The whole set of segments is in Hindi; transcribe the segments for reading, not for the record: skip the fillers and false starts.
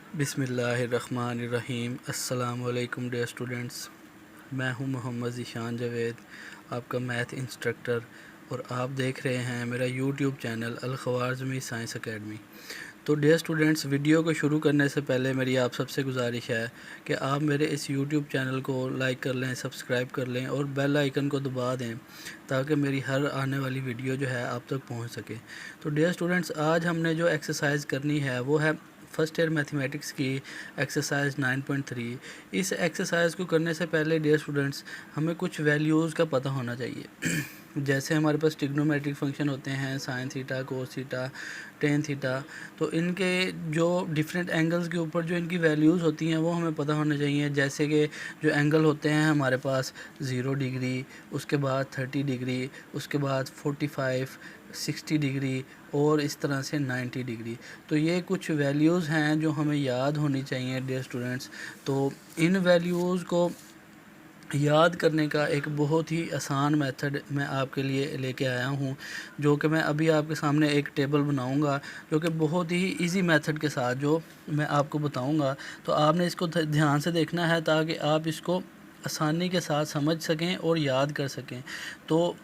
बिस्मिल्लाहिर्रहमानिर्रहीम। अस्सलाम वालेकुम डियर स्टूडेंट्स, मैं हूं मोहम्मद ज़ीशान जावेद, आपका मैथ इंस्ट्रक्टर, और आप देख रहे हैं मेरा यूट्यूब चैनल अल-ख़वारिज़मी साइंस एकेडमी। तो डियर स्टूडेंट्स, वीडियो को शुरू करने से पहले मेरी आप सबसे गुजारिश है कि आप मेरे इस यूट्यूब चैनल को लाइक कर लें, सब्सक्राइब कर लें और बेल आइकन को दबा दें ताकि मेरी हर आने वाली वीडियो जो है आप तक पहुंच सके। तो डियर स्टूडेंट्स, आज हमने जो एक्सरसाइज करनी है वो है फर्स्ट ईयर मैथमेटिक्स की एक्सरसाइज 9.3। इस एक्सरसाइज को करने से पहले डियर स्टूडेंट्स हमें कुछ वैल्यूज़ का पता होना चाहिए। जैसे हमारे पास ट्रिग्नोमेट्रिक फंक्शन होते हैं, sine theta, cos theta, tan theta, तो इनके जो डिफरेंट एंगल्स के ऊपर जो इनकी वैल्यूज़ होती हैं वो हमें पता होना चाहिए। जैसे कि जो एंगल होते हैं हमारे पास 0 डिग्री, उसके बाद 30 डिग्री, उसके बाद 45, 60 डिग्री और इस तरह से 90 डिग्री। तो ये कुछ वैल्यूज़ हैं जो हमें याद होनी चाहिए डियर स्टूडेंट्स। तो इन वैल्यूज़ को याद करने का एक बहुत ही आसान मेथड मैं आपके लिए लेके आया हूँ, जो कि मैं अभी आपके सामने एक टेबल बनाऊँगा जो कि बहुत ही इजी मेथड के साथ जो मैं आपको बताऊँगा। तो आपने इसको ध्यान से देखना है ताकि आप इसको आसानी के साथ समझ सकें और याद कर सकें। तो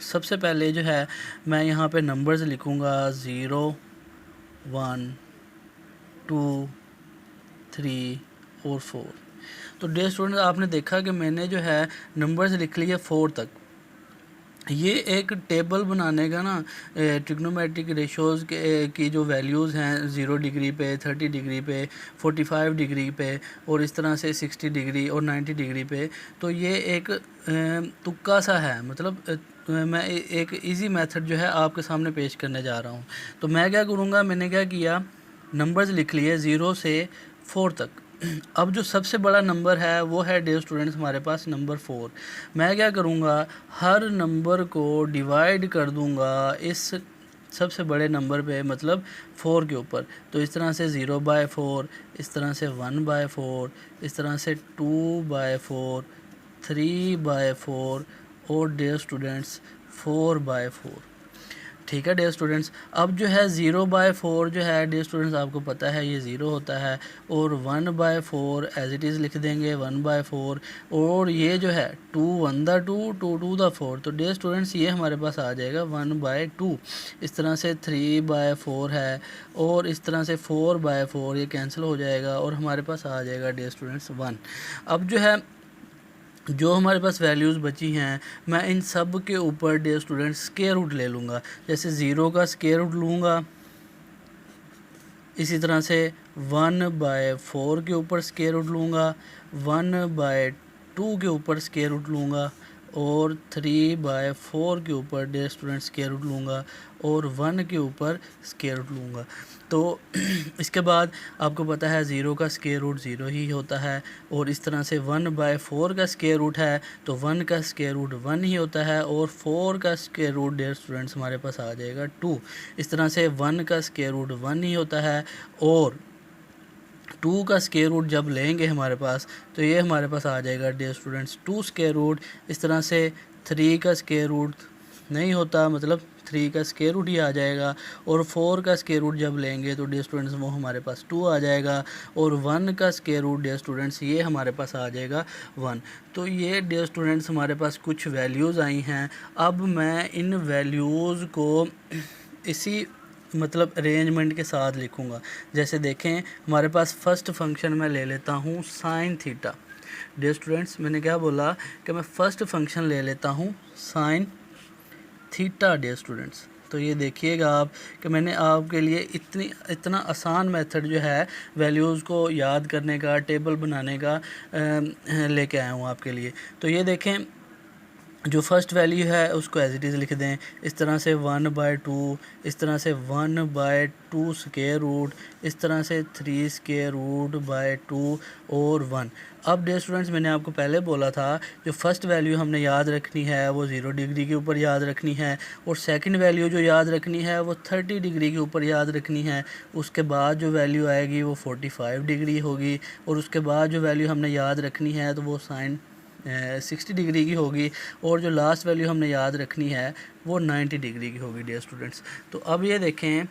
सबसे पहले जो है मैं यहाँ पे नंबर्स लिखूँगा 0, 1, 2, 3 और 4। तो डियर स्टूडेंट, आपने देखा कि मैंने जो है नंबर्स लिख लिए 4 तक। ये एक टेबल बनाने का ना ट्रिग्नोमेट्रिक रेशोज़ की जो वैल्यूज़ हैं 0 डिग्री पे, 30 डिग्री पे, 45 डिग्री पे और इस तरह से 60 डिग्री और 90 डिग्री पे, तो ये एक तुक्का सा है। मतलब मैं एक इजी मेथड जो है आपके सामने पेश करने जा रहा हूँ। तो मैं क्या करूँगा, मैंने क्या किया, नंबर्स लिख लिए 0 से 4 तक। अब जो सबसे बड़ा नंबर है वो है डियर स्टूडेंट्स हमारे पास नंबर 4। मैं क्या करूँगा, हर नंबर को डिवाइड कर दूँगा इस सबसे बड़े नंबर पे, मतलब 4 के ऊपर। तो इस तरह से 0/4, इस तरह से 1/4, इस तरह से 2/4, 3/4 और डियर स्टूडेंट्स 4/4। ठीक है डियर स्टूडेंट्स। अब जो है 0/4 जो है डियर स्टूडेंट्स, आपको पता है ये 0 होता है, और 1/4 एज इट इज़ लिख देंगे 1/4, और ये जो है 2 1 द 2, 2 2 द 4। तो डियर स्टूडेंट्स ये हमारे पास आ जाएगा 1/2। इस तरह से 3/4 है, और इस तरह से 4/4 ये कैंसिल हो जाएगा और हमारे पास आ जाएगा डियर स्टूडेंट्स 1। अब जो है जो हमारे पास वैल्यूज़ बची हैं, मैं इन सब के ऊपर डियर स्टूडेंट्स स्क्वायर रूट ले लूँगा। जैसे 0 का स्क्वायर रूट लूँगा, इसी तरह से 1/4 के ऊपर स्क्वायर रूट लूँगा, 1/2 के ऊपर स्क्वायर रूट लूँगा, और 3/4 के ऊपर डियर स्टूडेंट स्क्वायर रूट लूँगा, और 1 के ऊपर स्क्वायर रूट लूँगा। तो इसके बाद आपको पता है 0 का स्क्वायर रूट 0 ही होता है, और इस तरह से 1/4 का स्क्वायर रूट है तो 1 का स्क्वायर रूट 1 ही होता है, और 4 का स्क्वायर रूट डियर स्टूडेंट्स हमारे पास आ जाएगा 2। इस तरह से 1 का स्क्वायर रूट 1 ही होता है, और 2 का स्क्वायर रूट जब लेंगे हमारे पास तो ये हमारे पास आ जाएगा डियर स्टूडेंट्स 2 स्क्वायर रूट। इस तरह से 3 का स्क्वायर रूट नहीं होता, मतलब 3 का स्क्वायर रूट ही आ जाएगा, और 4 का स्क्वायर रूट जब लेंगे तो डियर स्टूडेंट्स वो हमारे पास 2 आ जाएगा, और 1 का स्क्वायर रूट डियर स्टूडेंट्स ये हमारे पास आ जाएगा 1। तो ये डियर स्टूडेंट्स हमारे पास कुछ वैल्यूज़ आई हैं। अब मैं इन वैल्यूज़ को इसी मतलब अरेंजमेंट के साथ लिखूँगा। जैसे देखें, हमारे पास फर्स्ट फंक्शन मैं ले लेता हूँ साइन थीटा। डियर स्टूडेंट्स, मैंने क्या बोला कि मैं फ़र्स्ट फंक्शन ले लेता हूँ साइन थीटा डियर स्टूडेंट्स। तो ये देखिएगा आप कि मैंने आपके लिए इतना आसान मेथड जो है वैल्यूज़ को याद करने का, टेबल बनाने का लेके आया हूँ आपके लिए। तो ये देखें, जो फर्स्ट वैल्यू है उसको एज इट इज़ लिख दें, इस तरह से 1/2, इस तरह से 1/2 स्क्वायर रूट, इस तरह से 3 स्क्वायर रूट बाय 2 और 1। अब डियर स्टूडेंट्स, मैंने आपको पहले बोला था जो फर्स्ट वैल्यू हमने याद रखनी है वो 0 डिग्री के ऊपर याद रखनी है, और सेकंड वैल्यू जो याद रखनी है वो 30 डिग्री के ऊपर याद रखनी है। उसके बाद जो वैल्यू आएगी वो 45 डिग्री होगी, और उसके बाद जो वैल्यू हमने याद रखनी है तो वो साइन 60 डिग्री की होगी, और जो लास्ट वैल्यू हमने याद रखनी है वो 90 डिग्री की होगी डियर स्टूडेंट्स। तो अब ये देखें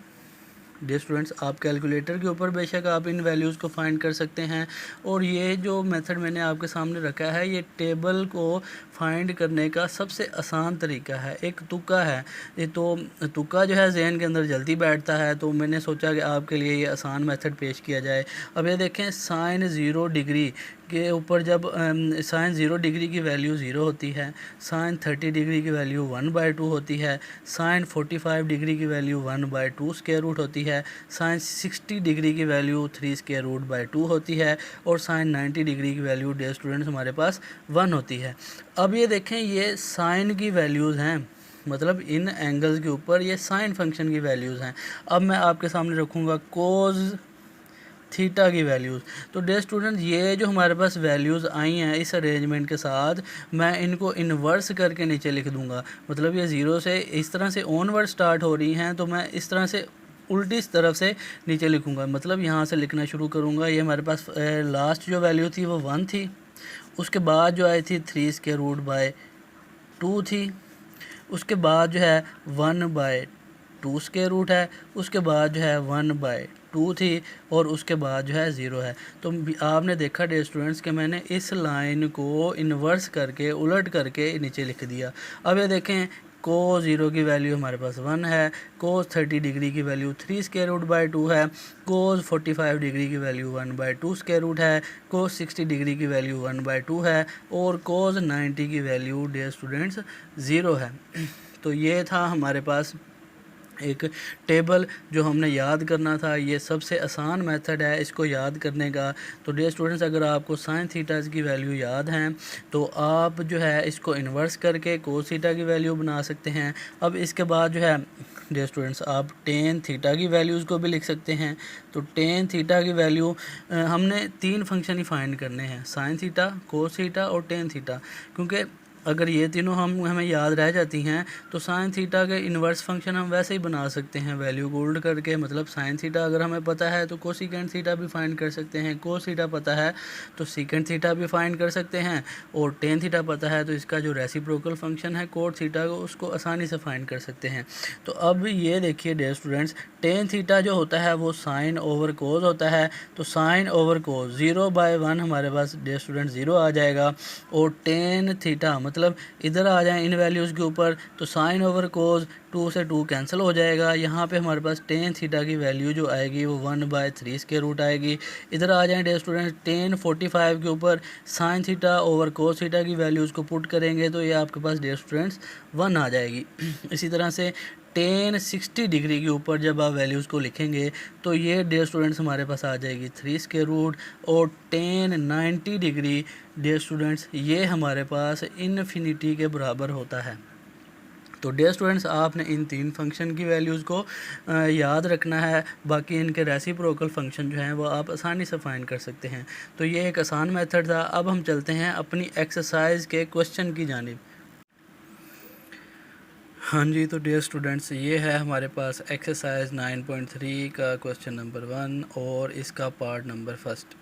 डियर स्टूडेंट्स, आप कैलकुलेटर के ऊपर बेशक आप इन वैल्यूज़ को फाइंड कर सकते हैं। और ये जो मेथड मैंने आपके सामने रखा है, ये टेबल को फाइंड करने का सबसे आसान तरीका है, एक तुक्का है। ये तो तुक्का जो है जहन के अंदर जल्दी बैठता है, तो मैंने सोचा कि आपके लिए ये आसान मेथड पेश किया जाए। अब ये देखें, साइन 0 डिग्री के ऊपर जब साइन 0 डिग्री की वैल्यू 0 होती है, साइन 30 डिग्री की वैल्यू 1/2 होती है, साइन 45 डिग्री की वैल्यू 1/2 स्क्वायर रूट होती है, साइन 60 डिग्री की वैल्यू 3 स्क्वायर रूट बाई 2 होती है, और साइन 90 डिग्री की वैल्यू डियर स्टूडेंट्स हमारे पास 1 होती है। अब ये देखें, ये साइन की वैल्यूज़ हैं, मतलब इन एंगल्स के ऊपर ये साइन फंक्शन की वैल्यूज़ हैं। अब मैं आपके सामने रखूँगा कोज थीटा की वैल्यूज़। तो डियर स्टूडेंट, ये जो हमारे पास वैल्यूज़ आई हैं इस अरेंजमेंट के साथ, मैं इनको इन्वर्स करके नीचे लिख दूंगा। मतलब ये 0 से इस तरह से ऑनवर्ड स्टार्ट हो रही हैं, तो मैं इस तरह से उल्टी इस तरफ से नीचे लिखूंगा। मतलब यहाँ से लिखना शुरू करूँगा। ये हमारे पास लास्ट जो वैल्यू थी वो 1 थी, उसके बाद जो आई थी 3 स्क्वायर रूट बाय 2 थी, उसके बाद जो है 1/2 स्क्वायर रूट है, उसके बाद जो है 1/2 थी, और उसके बाद जो है 0 है। तो आपने देखा डियर स्टूडेंट्स कि मैंने इस लाइन को इन्वर्स करके उलट करके नीचे लिख दिया। अब ये देखें, कोस 0 की वैल्यू हमारे पास 1 है, कोस 30 डिग्री की वैल्यू 3 स्क्वायर रूट बाई 2 है, कोस 45 डिग्री की वैल्यू 1/2 स्क्वायर रूट है, कोस 60 डिग्री की वैल्यू 1/2 है, और कोस 90 की वैल्यू डियर स्टूडेंट्स 0 है। तो ये था हमारे पास एक टेबल जो हमने याद करना था। ये सबसे आसान मेथड है इसको याद करने का। तो डियर स्टूडेंट्स, अगर आपको साइन थीटाज की वैल्यू याद हैं तो आप जो है इसको इन्वर्स करके कोस थीटा की वैल्यू बना सकते हैं। अब इसके बाद जो है डियर स्टूडेंट्स, आप टेन थीटा की वैल्यूज़ को भी लिख सकते हैं। तो टेन थीटा की वैल्यू हमने 3 फंक्शन ही फाइंड करने हैं, साइन थीटा, कोस थीटा और टेन थीटा। क्योंकि अगर ये तीनों हमें याद रह जाती हैं तो साइन थीटा के इन्वर्स फंक्शन हम वैसे ही बना सकते हैं वैल्यू गोल्ड करके। मतलब साइन थीटा अगर हमें पता है तो कोसिकेंट थीटा भी फाइंड कर सकते हैं, कोस थीटा पता है तो सीकेंट थीटा भी फाइंड कर सकते हैं, और टेन थीटा पता है तो इसका जो रेसिप्रोकल फंक्शन है कोट थीटा को उसको आसानी से फाइंड कर सकते हैं। तो अब ये देखिए डियर स्टूडेंट्स, टेन थीटा जो होता है वो साइन ओवर कोस होता है। तो साइन ओवर कोस 0/1 हमारे पास डियर स्टूडेंट 0 आ जाएगा, और टेन थीटा मतलब इधर आ जाएं इन वैल्यूज़ के ऊपर, तो साइन ओवर कोस 2 से 2 कैंसिल हो जाएगा। यहाँ पे हमारे पास टेन थीटा की वैल्यू जो आएगी वो 1/3 स्क्वायर रूट आएगी। इधर आ जाएं डियर स्टूडेंट, टेन 45 के ऊपर sine theta over cos theta की वैल्यूज़ को पुट करेंगे तो ये आपके पास डियर स्टूडेंट्स 1 आ जाएगी। इसी तरह से टेन 60 डिग्री के ऊपर जब आप वैल्यूज़ को लिखेंगे तो ये डियर स्टूडेंट्स हमारे पास आ जाएगी 3 स्क्वायर रूट, और टेन 90 डिग्री डियर स्टूडेंट्स ये हमारे पास इन्फिनिटी के बराबर होता है। तो डियर स्टूडेंट्स, आपने इन 3 फंक्शन की वैल्यूज़ को याद रखना है। बाकी इनके रेसिप्रोकल फंक्शन जो हैं वो आप आसानी से फाइंड कर सकते हैं। तो ये एक आसान मेथड था। अब हम चलते हैं अपनी एक्सरसाइज के क्वेश्चन की जानिब। हाँ जी, तो डियर स्टूडेंट्स, ये है हमारे पास एक्सरसाइज 9.3 का क्वेश्चन नंबर 1 और इसका पार्ट नंबर 1।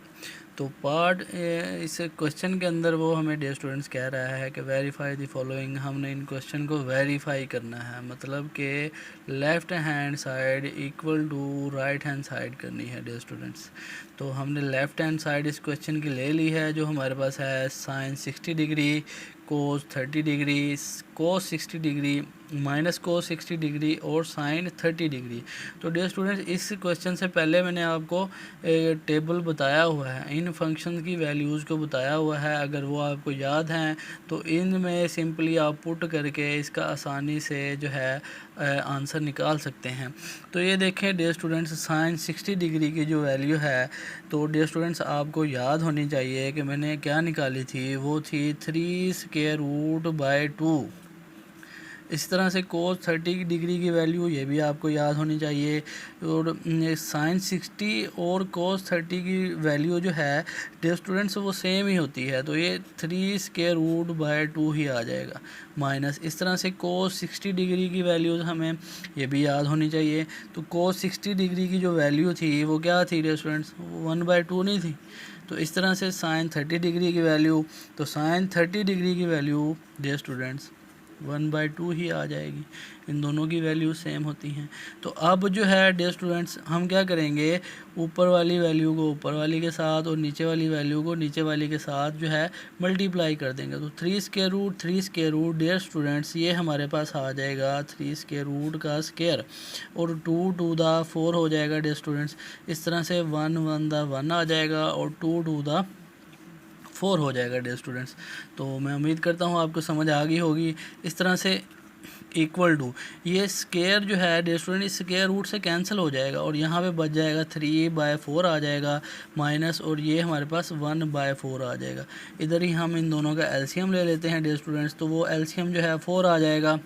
तो पार्ट इस क्वेश्चन के अंदर वो हमें डियर स्टूडेंट्स कह रहा है कि वेरीफाई द फॉलोइंग। हमने इन क्वेश्चन को वेरीफाई करना है, मतलब कि left hand side equal to right hand side करनी है डियर स्टूडेंट्स। तो हमने लेफ़्ट हैंड साइड इस क्वेश्चन की ले ली है, जो हमारे पास है sine 60 degree, cos 30 degree, cos 60 degree, minus cos 60 degree और साइन 30 डिग्री। तो डियर स्टूडेंट्स, इस क्वेश्चन से पहले मैंने आपको टेबल बताया हुआ है, इन फंक्शन की वैल्यूज़ को बताया हुआ है। अगर वो आपको याद हैं तो इनमें सिंपली आप पुट करके इसका आसानी से जो है आंसर निकाल सकते हैं। तो ये देखें डियर स्टूडेंट्स, साइन 60 डिग्री की जो वैल्यू है, तो डियर स्टूडेंट्स आपको याद होनी चाहिए कि मैंने क्या निकाली थी, वो थी 3 स्क्वायर रूट बाय 2। इस तरह से कोस 30 डिग्री की वैल्यू ये भी आपको याद होनी चाहिए, और साइन 60 और कोस 30 की वैल्यू जो है डियर स्टूडेंट्स वो सेम ही होती है, तो ये 3 स्क्वायर रूट बाय 2 ही आ जाएगा। माइनस इस तरह से कोस 60 डिग्री की वैल्यूज़ हमें ये भी याद होनी चाहिए। तो कोस 60 डिग्री की जो वैल्यू थी वो क्या थी डियर स्टूडेंट्स, 1/2 नहीं थी। तो इस तरह से साइन 30 डिग्री की वैल्यू, तो साइन 30 डिग्री की वैल्यू डियर स्टूडेंट्स 1/2 ही आ जाएगी, इन दोनों की वैल्यू सेम होती हैं। तो अब जो है डियर स्टूडेंट्स, हम क्या करेंगे, ऊपर वाली वैल्यू को ऊपर वाली के साथ और नीचे वाली वैल्यू को नीचे वाली के साथ जो है मल्टीप्लाई कर देंगे। तो 3 स्क्वायर रूट डियर स्टूडेंट्स, ये हमारे पास आ जाएगा 3 स्क्वायर रूट का स्क्वायर, और 2 टू द 4 हो जाएगा डियर स्टूडेंट्स। इस तरह से 1 1 द 1 आ जाएगा और 2 टू द 4 हो जाएगा डियर स्टूडेंट्स। तो मैं उम्मीद करता हूँ आपको समझ आ गई होगी। इस तरह से इक्वल टू, ये स्क्वायर जो है डियर स्टूडेंट इस स्क्वायर रूट से कैंसिल हो जाएगा और यहाँ पे बच जाएगा 3/4 आ जाएगा माइनस, और ये हमारे पास 1/4 आ जाएगा। इधर ही हम इन दोनों का एलसीएम ले लेते हैं डियर स्टूडेंट्स। तो वो एलसीएम जो है 4 आ जाएगा,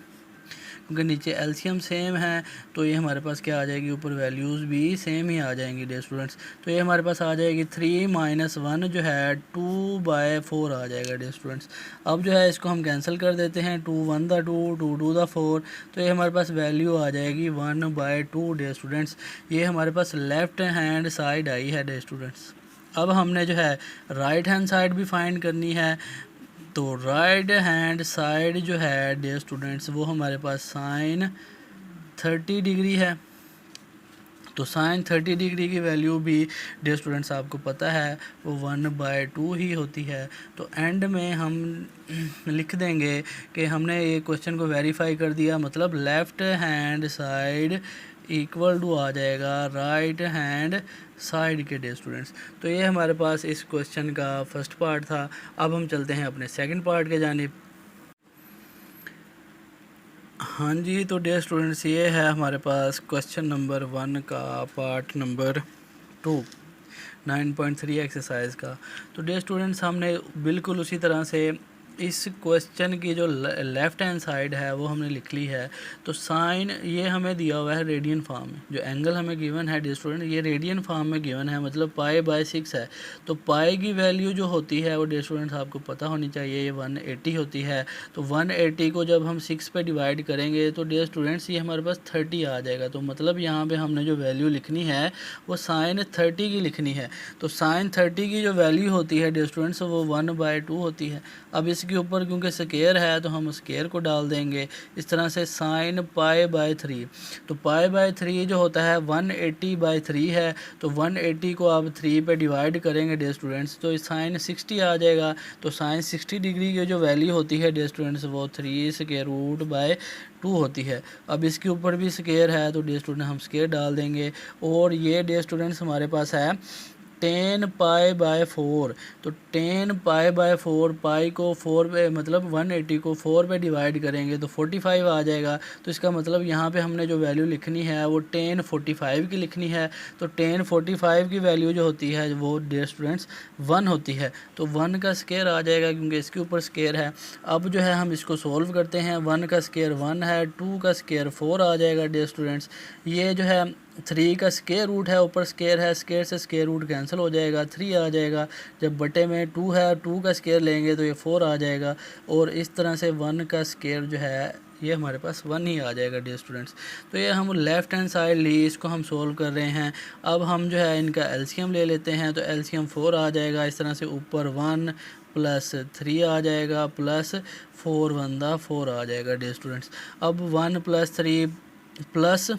क्योंकि नीचे एलसीएम सेम है तो ये हमारे पास क्या आ जाएगी, ऊपर वैल्यूज़ भी सेम ही आ जाएंगी डियर स्टूडेंट्स। तो ये हमारे पास आ जाएगी 3 - 1 जो है 2/4 आ जाएगा डियर स्टूडेंट्स। अब जो है इसको हम कैंसिल कर देते हैं, 2 1 द 2 2 2 द 4, तो ये हमारे पास वैल्यू आ जाएगी 1/2 डियर स्टूडेंट्स। ये हमारे पास लेफ़्ट हैंड साइड आई है डियर स्टूडेंट्स। अब हमने जो है राइट हैंड साइड भी फाइंड करनी है। तो राइट हैंड साइड जो है डियर स्टूडेंट्स, वो हमारे पास साइन 30 डिग्री है। तो साइन 30 डिग्री की वैल्यू भी डियर स्टूडेंट्स आपको पता है वो 1/2 ही होती है। तो एंड में हम लिख देंगे कि हमने ये क्वेश्चन को वेरीफाई कर दिया, मतलब left hand side equal to आ जाएगा राइट हैंड साइड के डियर स्टूडेंट्स। तो ये हमारे पास इस क्वेश्चन का फर्स्ट पार्ट था। अब हम चलते हैं अपने सेकंड पार्ट के जानिब। हाँ जी, तो डियर स्टूडेंट्स ये है हमारे पास क्वेश्चन नंबर 1 का पार्ट नंबर 2 9.3 एक्सरसाइज का। तो डियर स्टूडेंट्स, हमने बिल्कुल उसी तरह से इस क्वेश्चन की जो लेफ़्ट हैंड साइड है वो हमने लिख ली है। तो साइन ये हमें दिया हुआ है रेडियन फॉर्म में, जो एंगल हमें गिवन है डियर स्टूडेंट ये रेडियन फॉर्म में गिवन है, मतलब π/6 है। तो पाई की वैल्यू जो होती है वो डियर स्टूडेंट्स आपको पता होनी चाहिए, ये 180 होती है। तो 180 को जब हम 6 पे डिवाइड करेंगे तो डियर स्टूडेंट्स ये हमारे पास 30 आ जाएगा। तो मतलब यहाँ पे हमने जो वैल्यू लिखनी है वो साइन 30 की लिखनी है। तो साइन 30 की जो वैल्यू होती है डियर स्टूडेंट्स वो 1/2 होती है। अब इसके ऊपर क्योंकि स्क्वायर है तो हम स्क्वायर को डाल देंगे। इस तरह से साइन π/3, तो π/3 जो होता है 180/3 है। तो 180 को आप 3 पे डिवाइड करेंगे डियर स्टूडेंट्स तो साइन 60 आ जाएगा। तो साइन 60 डिग्री की जो वैल्यू होती है डियर स्टूडेंट्स वो 3√2 होती है। अब इसके ऊपर भी स्क्वायर है तो डियर स्टूडेंट हम स्क्वायर डाल देंगे, और ये डियर स्टूडेंट्स हमारे पास है 10 π/4। तो 10 π/4, पाई को 4 पे मतलब 180 को 4 पे डिवाइड करेंगे तो 45 आ जाएगा। तो इसका मतलब यहाँ पे हमने जो वैल्यू लिखनी है वो 1045 की लिखनी है। तो 1045 की वैल्यू जो होती है वो डियर स्टूडेंट्स 1 होती है। तो 1 का स्क्वायर आ जाएगा क्योंकि इसके ऊपर स्क्वायर है। अब जो है हम इसको सोल्व करते हैं। 1 का स्क्वायर 1 है, 2 का स्क्वायर 4 आ जाएगा डियर स्टूडेंट्स। ये जो है 3 का स्क्वायर रूट है, ऊपर स्क्वायर है, स्क्वायर से स्क्वायर रूट कैंसिल हो जाएगा, 3 आ जाएगा। जब बटे में 2 है, 2 का स्क्वायर लेंगे तो ये 4 आ जाएगा। और इस तरह से 1 का स्क्वायर जो है ये हमारे पास 1 ही आ जाएगा डियर स्टूडेंट्स। तो ये हम लेफ़्ट हैंड साइड ली, इसको हम सोल्व कर रहे हैं। अब हम जो है इनका एलसीएम ले लेते हैं। तो एलसीएम 4 आ जाएगा। इस तरह से ऊपर 1 + 3 आ जाएगा प्लस 4 1 दा 4 आ जाएगा डियर स्टूडेंट्स। अब 1 + 3 +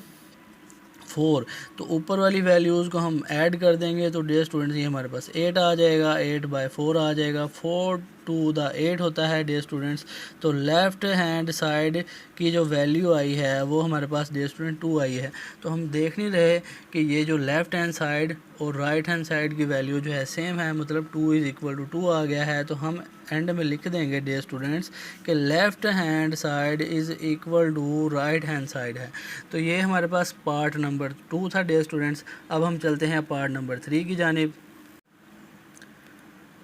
4, तो ऊपर वाली वैल्यूज़ को हम ऐड कर देंगे तो डियर स्टूडेंट्स ये हमारे पास 8 आ जाएगा, 8/4 आ जाएगा। 4 टू द 8 होता है डियर स्टूडेंट्स। तो लेफ़्ट हैंड साइड की जो वैल्यू आई है वो हमारे पास डियर स्टूडेंट 2 आई है। तो हम देख नहीं रहे कि ये जो लेफ़्ट हैंड साइड और राइट हैंड साइड की वैल्यू जो है सेम है, मतलब 2 = 2 आ गया है। तो हम एंड में लिख देंगे डियर स्टूडेंट्स कि left hand side equal to right hand side है। तो ये हमारे पास पार्ट नंबर 2 था डियर स्टूडेंट्स। अब हम चलते हैं पार्ट नंबर 3 की जानिब।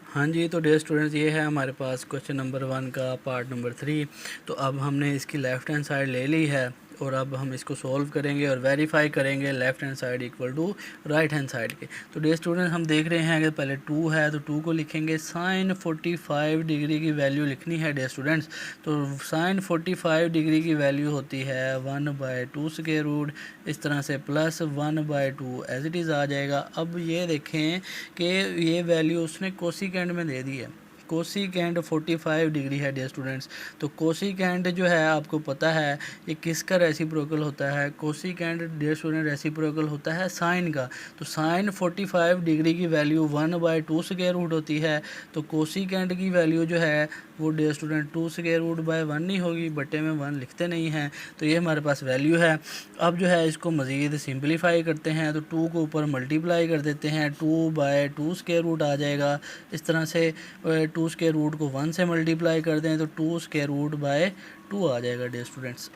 हाँ जी, तो डियर स्टूडेंट्स ये है हमारे पास क्वेश्चन नंबर 1 का पार्ट नंबर 3। तो अब हमने इसकी लेफ़्ट हैंड साइड ले ली है और अब हम इसको सॉल्व करेंगे और वेरीफाई करेंगे left hand side equal to right hand side के। तो डियर स्टूडेंट हम देख रहे हैं कि पहले 2 है तो 2 को लिखेंगे। साइन 45 डिग्री की वैल्यू लिखनी है डियर स्टूडेंट्स। तो साइन 45 डिग्री की वैल्यू होती है 1/2 स्क्वायर रूट, इस तरह से प्लस 1/2 एज इट इज़ आ जाएगा। अब ये देखें कि ये वैल्यू उसने कोसिकेंड में दे दी है। कोसिकेंड 45 डिग्री है डियर स्टूडेंट्स। तो कोसिकेंड जो है आपको पता है ये किसका रेसिप्रोकल होता है? कोसिकेंड डियर स्टूडेंट रेसिप्रोकल होता है साइन का। तो साइन 45 डिग्री की वैल्यू 1/2 स्क्वायर रूट होती है। तो कोसिकेंड की वैल्यू जो है वो dear student 2 square root by 1 नहीं होगी, बट्टे में 1 लिखते नहीं हैं। तो ये हमारे पास वैल्यू है। अब जो है इसको मज़ीद सिंपलीफाई करते हैं तो 2 को ऊपर मल्टीप्लाई कर देते हैं, 2/2 स्क्वायर रूट आ जाएगा। इस तरह से 2 स्क्वायर रूट को 1 से मल्टीप्लाई कर दें तो 2 स्क्वायर रूट बाय 2 आ जाएगा डियर स्टूडेंट्स।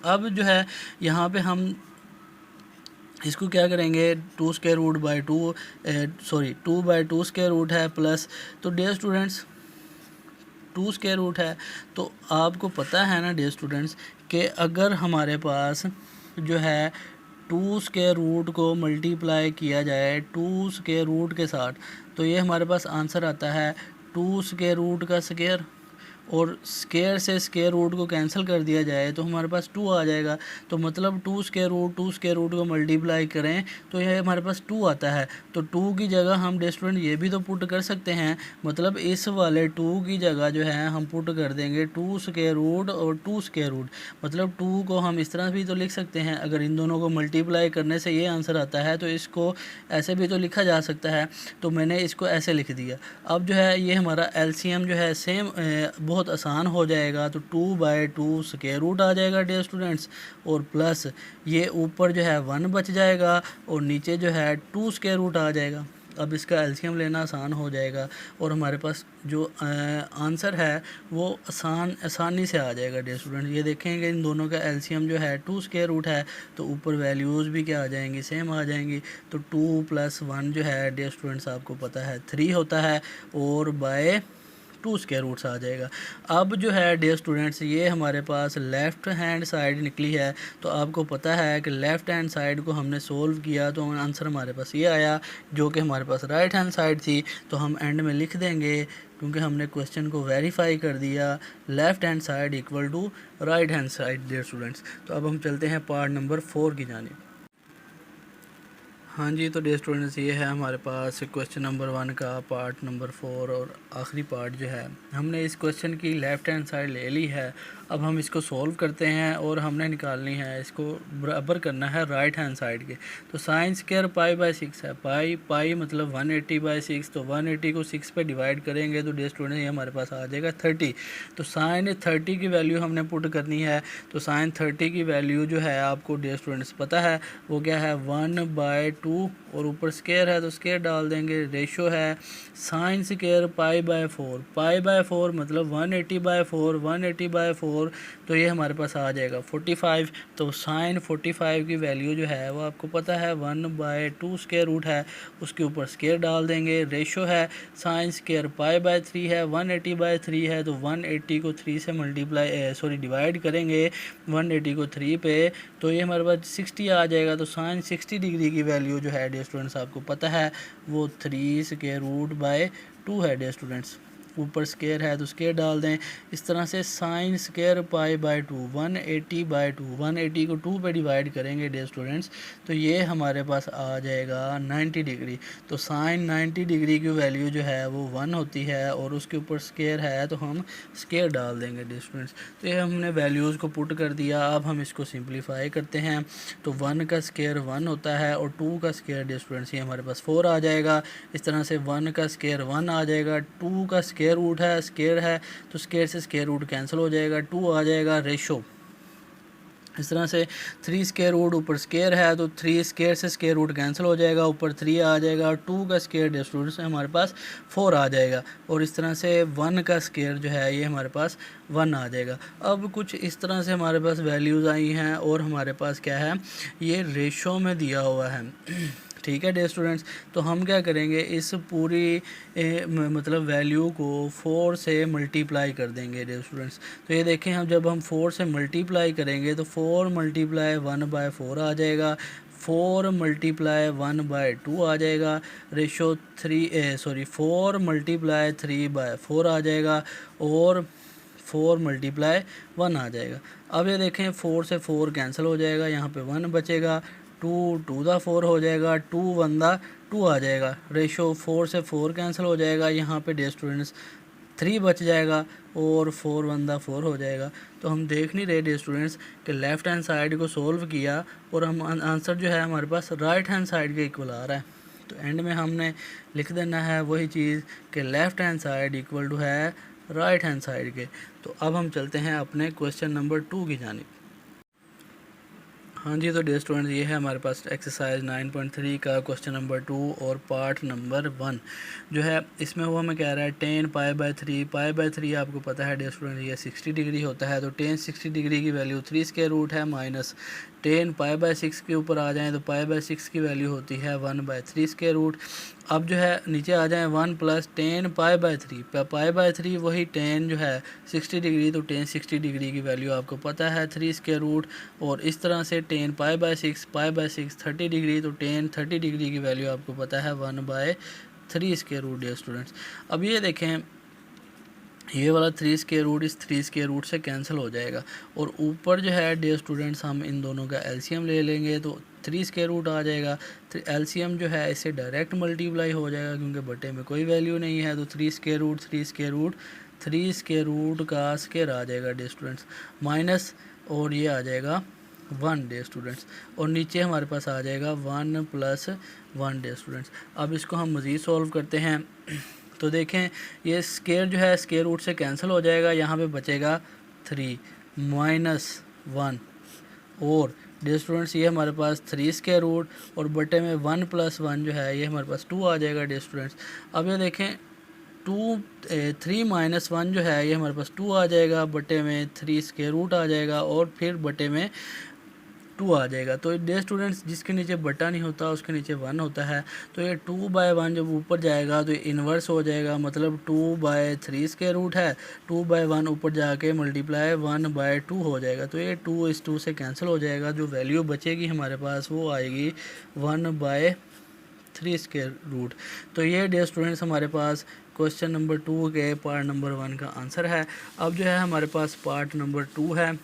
अब जो है यहाँ पे हम इसको क्या करेंगे, 2 square root by 2 2/2 square root है प्लस, तो डियर स्टूडेंट्स 2 स्क्वायर रूट है। तो आपको पता है ना डियर स्टूडेंट्स कि अगर हमारे पास जो है 2 स्क्वायर रूट को मल्टीप्लाई किया जाए 2 स्क्वायर रूट के साथ, तो ये हमारे पास आंसर आता है 2 स्क्वायर रूट का स्क्वायर, और स्क्वायर से स्क्वायर रूट को कैंसिल कर दिया जाए तो हमारे पास 2 आ जाएगा। तो मतलब 2 स्क्वायर रूट को मल्टीप्लाई करें तो ये हमारे पास 2 आता है। तो 2 की जगह हम डियर स्टूडेंट ये भी तो पुट कर सकते हैं, मतलब इस वाले 2 की जगह जो है हम पुट कर देंगे 2 स्क्वायर रूट और 2 स्क्वायर रूट। मतलब 2 को हम इस तरह भी तो लिख सकते हैं, अगर इन दोनों को मल्टीप्लाई करने से ये आंसर आता है तो इसको ऐसे भी तो लिखा जा सकता है। तो मैंने इसको ऐसे लिख दिया। अब जो है ये हमारा एलसीएम जो है सेम बहुत आसान हो जाएगा। तो 2/2 स्क्वायर रूट आ जाएगा डियर स्टूडेंट्स, और प्लस ये ऊपर जो है 1 बच जाएगा और नीचे जो है 2 स्क्वायर रूट आ जाएगा। अब इसका एलसीएम लेना आसान हो जाएगा और हमारे पास जो आंसर है वो आसानी से आ जाएगा डियर स्टूडेंट। ये देखेंगे इन दोनों का एलसीएम जो है 2 स्क्वायर रूट है, तो ऊपर वैल्यूज़ भी क्या आ जाएंगी, सेम आ जाएंगी। तो 2 + 1 जो है डियर स्टूडेंट्स आपको पता है 3 होता है, और बाय 2 स्क्वायर रूट्स आ जाएगा। अब जो है डियर स्टूडेंट्स ये हमारे पास लेफ़्ट हैंड साइड निकली है। तो आपको पता है कि लेफ़्ट हैंड साइड को हमने सोल्व किया तो आंसर हमारे पास ये आया, जो कि हमारे पास राइट हैंड साइड थी। तो हम एंड में लिख देंगे, क्योंकि हमने क्वेश्चन को वेरीफाई कर दिया, left hand side equal to right hand side dear students. तो अब हम चलते हैं पार्ट नंबर 4 की जानिब। हाँ जी, तो डियर स्टूडेंट्स ये है हमारे पास क्वेश्चन नंबर 1 का पार्ट नंबर 4 और आखिरी पार्ट जो है। हमने इस क्वेश्चन की लेफ़्ट हैंड साइड ले ली है। अब हम इसको सॉल्व करते हैं और हमने निकालनी है, इसको बराबर करना है राइट हैंड साइड के। तो साइन स्क्वायर π/6 है, पाई मतलब 180/6, तो 180 को 6 पे डिवाइड करेंगे तो डियर स्टूडेंट ये हमारे पास आ जाएगा 30। तो साइन 30 की वैल्यू हमने पुट करनी है। तो साइन 30 की वैल्यू जो है आपको डियर स्टूडेंट्स पता है वो क्या है, 1/2, और ऊपर स्क्वायर है तो स्क्वायर डाल देंगे। रेशो है साइन स्क्वायर π/4, π/4 मतलब 180/4, 180/4, तो ये हमारे पास आ जाएगा 45। तो साइन 45 की वैल्यू जो है वो आपको पता है 1/2 स्क्वायर रूट है, उसके ऊपर स्क्वायर डाल देंगे। रेशो है साइन स्क्वायर π/3 है, 180/3 है, तो 180 को 3 से डिवाइड करेंगे 180 को 3 पे, तो ये हमारे पास 60 आ जाएगा। तो साइन 60 डिग्री की वैल्यू जो है डियर स्टूडेंट्स आपको पता है वो 3 स्क्वायर रूट बाय 2 है डियर स्टूडेंट्स। ऊपर स्क्वायर है तो स्क्वायर डाल दें। इस तरह से साइन स्क्वायर π/2, 180/2, 180 को 2 पे डिवाइड करेंगे डियर स्टूडेंट्स, तो ये हमारे पास आ जाएगा 90 डिग्री। तो साइन 90 डिग्री की वैल्यू जो है वो 1 होती है, और उसके ऊपर स्क्वायर है तो हम स्क्वायर डाल देंगे डियर स्टूडेंट्स। तो ये हमने वैल्यूज़ को पुट कर दिया। अब हम इसको सिंप्लीफाई करते हैं। तो 1 का स्क्वायर 1 होता है, और 2 का स्क्वायर डियर स्टूडेंट्स ये हमारे पास 4 आ जाएगा। इस तरह से 1 का स्क्वायर 1 आ जाएगा, 2 का स्क्वायर रूट है, स्क्वायर है तो स्क्वायर से स्क्वायर रूट कैंसिल हो जाएगा, 2 आ जाएगा। रेशो इस तरह से 3 स्क्वायर रूट, ऊपर स्क्वायर है तो 3 स्क्वायर से स्क्वायर रूट कैंसिल हो जाएगा, ऊपर 3 आ जाएगा। 2 का स्क्वायर डियर स्टूडेंट्स हमारे पास 4 आ जाएगा, और इस तरह से 1 का स्क्वायर जो है ये हमारे पास 1 आ जाएगा। अब कुछ इस तरह से हमारे पास वैल्यूज़ आई हैं, और हमारे पास क्या है, ये रेशो में दिया हुआ है। ठीक है डियर स्टूडेंट्स, तो हम क्या करेंगे, इस पूरी मतलब वैल्यू को 4 से मल्टीप्लाई कर देंगे डियर स्टूडेंट्स। तो ये देखें, हम जब हम 4 से मल्टीप्लाई करेंगे तो 4 × 1/4 आ जाएगा, 4 × 1/2 आ जाएगा। रेशो 4 × 3/4 आ जाएगा, और 4 × 1 आ जाएगा। अब ये देखें 4 से 4 कैंसिल हो जाएगा, यहाँ पे 1 बचेगा, 2 × 4 हो जाएगा, 2 × 2 आ जाएगा। रेशो 4 से 4 कैंसिल हो जाएगा, यहाँ पे डियर स्टूडेंट्स 3 बच जाएगा और 4 1 4 हो जाएगा। तो हम देख नहीं रहे डियर स्टूडेंट्स कि लेफ़्ट हैंड साइड को सोल्व किया और हम आंसर जो है हमारे पास राइट हैंड साइड के इक्वल आ रहा है। तो एंड में हमने लिख देना है वही चीज़ कि left hand side equal to है राइट हैंड साइड के। तो अब हम चलते हैं अपने क्वेश्चन नंबर 2 की जानिब। हाँ जी, तो डियर स्टूडेंट्स ये है हमारे पास एक्सरसाइज 9.3 का क्वेश्चन नंबर 2 और पार्ट नंबर 1 जो है। इसमें वो हमें कह रहा है टेन पाई बाय 3 आपको पता है डियर स्टूडेंट ये 60 डिग्री होता है। तो टेन 60 डिग्री की वैल्यू 3 स्क्वायर रूट है माइनस टेन पाई/6 के ऊपर आ जाएँ तो पाई/6 की वैल्यू होती है 1/3 स्क्वायर रूट। अब जो है नीचे आ जाएँ 1 प्लस टेन पाई/3 पाई/3 वही टेन जो है 60 डिग्री, तो टेन 60 डिग्री की वैल्यू आपको पता है 3 स्क्वायर रूट। और इस तरह से टेन पाई/6 30 डिग्री, तो टेन 30 डिग्री की वैल्यू आपको पता है 1/3 स्क्वायर रूट डियर स्टूडेंट्स। अब ये देखें ये वाला 3 स्क्वायर रूट इस 3 स्क्वायर रूट से कैंसिल हो जाएगा और ऊपर जो है डियर स्टूडेंट्स हम इन दोनों का एलसीएम ले लेंगे तो 3 स्क्वायर रूट आ जाएगा। तो एलसीएम जो है इससे डायरेक्ट मल्टीप्लाई हो जाएगा क्योंकि बटे में कोई वैल्यू नहीं है। तो 3 स्क्वायर रूट का स्क्वायर आ जाएगा डियर स्टूडेंट्स माइनस और ये आ जाएगा 1 डियर स्टूडेंट्स और नीचे हमारे पास आ जाएगा 1 + 1 डियर स्टूडेंट्स। अब इसको हम मज़ीद सॉल्व करते हैं तो देखें ये स्क्वायर जो है स्क्वायर रूट से कैंसिल हो जाएगा, यहाँ पे बचेगा 3 - 1 और डियर स्टूडेंट्स ये हमारे पास 3 स्क्वायर रूट और बटे में 1 + 1 जो है ये हमारे पास 2 आ जाएगा डियर स्टूडेंट्स। अब ये देखें 3 - 1 जो है ये हमारे पास 2 आ जाएगा, बटे में 3 स्क्वायर रूट आ जाएगा और फिर बटे में 2 आ जाएगा। तो डियर स्टूडेंट्स जिसके नीचे बटा नहीं होता उसके नीचे 1 होता है। तो ये 2/1 जब ऊपर जाएगा तो ये इन्वर्स हो जाएगा, मतलब 2/3 स्क्वायर रूट है, 2/1 ऊपर जाके मल्टीप्लाई 1/2 हो जाएगा। तो ये 2 इस 2 से कैंसिल हो जाएगा, जो वैल्यू बचेगी हमारे पास वो आएगी 1/3 स्क्वायर रूट। तो ये डियर स्टूडेंट्स हमारे पास क्वेश्चन नंबर 2 के पार्ट नंबर 1 का आंसर है। अब जो है हमारे पास पार्ट नंबर 2 है,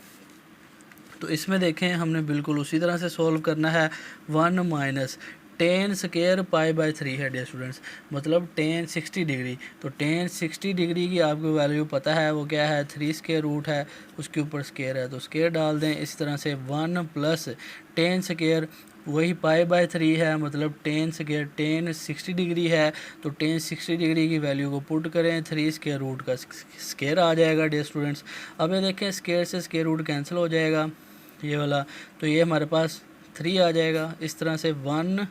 तो इसमें देखें हमने बिल्कुल उसी तरह से सॉल्व करना है। 1 - टेन स्क्वायर पाई/3 है डियर स्टूडेंट्स, मतलब टेन 60 डिग्री। तो टेन 60 डिग्री की आपको वैल्यू पता है वो क्या है 3 स्क्वायर रूट है, उसके ऊपर स्क्वायर है तो स्क्वायर डाल दें। इस तरह से 1 + टेन स्क्वायर वही पाई/3 है, मतलब टेन स्क्वायर टेन 60 डिग्री है तो टेन 60 डिग्री की वैल्यू को पुट करें 3 स्क्वायर रूट का स्क्वायर आ जाएगा डियर स्टूडेंट्स। अब ये देखें स्क्वायर से स्क्वायर रूट कैंसिल हो जाएगा ये वाला, तो ये हमारे पास 3 आ जाएगा। इस तरह से 1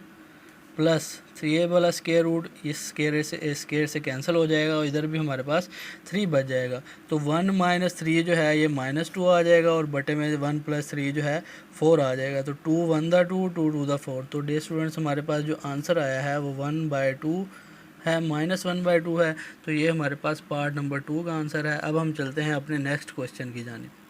+ ये वाला स्क्वायर रूट इस स्क्वायर से कैंसिल हो जाएगा और इधर भी हमारे पास 3 बच जाएगा। तो 1 - 3 जो है ये -2 आ जाएगा और बटे में 1 + 3 जो है 4 आ जाएगा। तो 2 1 2 2 2 4। तो डियर स्टूडेंट्स हमारे पास जो आंसर आया है वो 1/2 है, -1/2 है। तो ये हमारे पास पार्ट नंबर 2 का आंसर है। अब हम चलते हैं अपने नेक्स्ट क्वेश्चन की जानिब।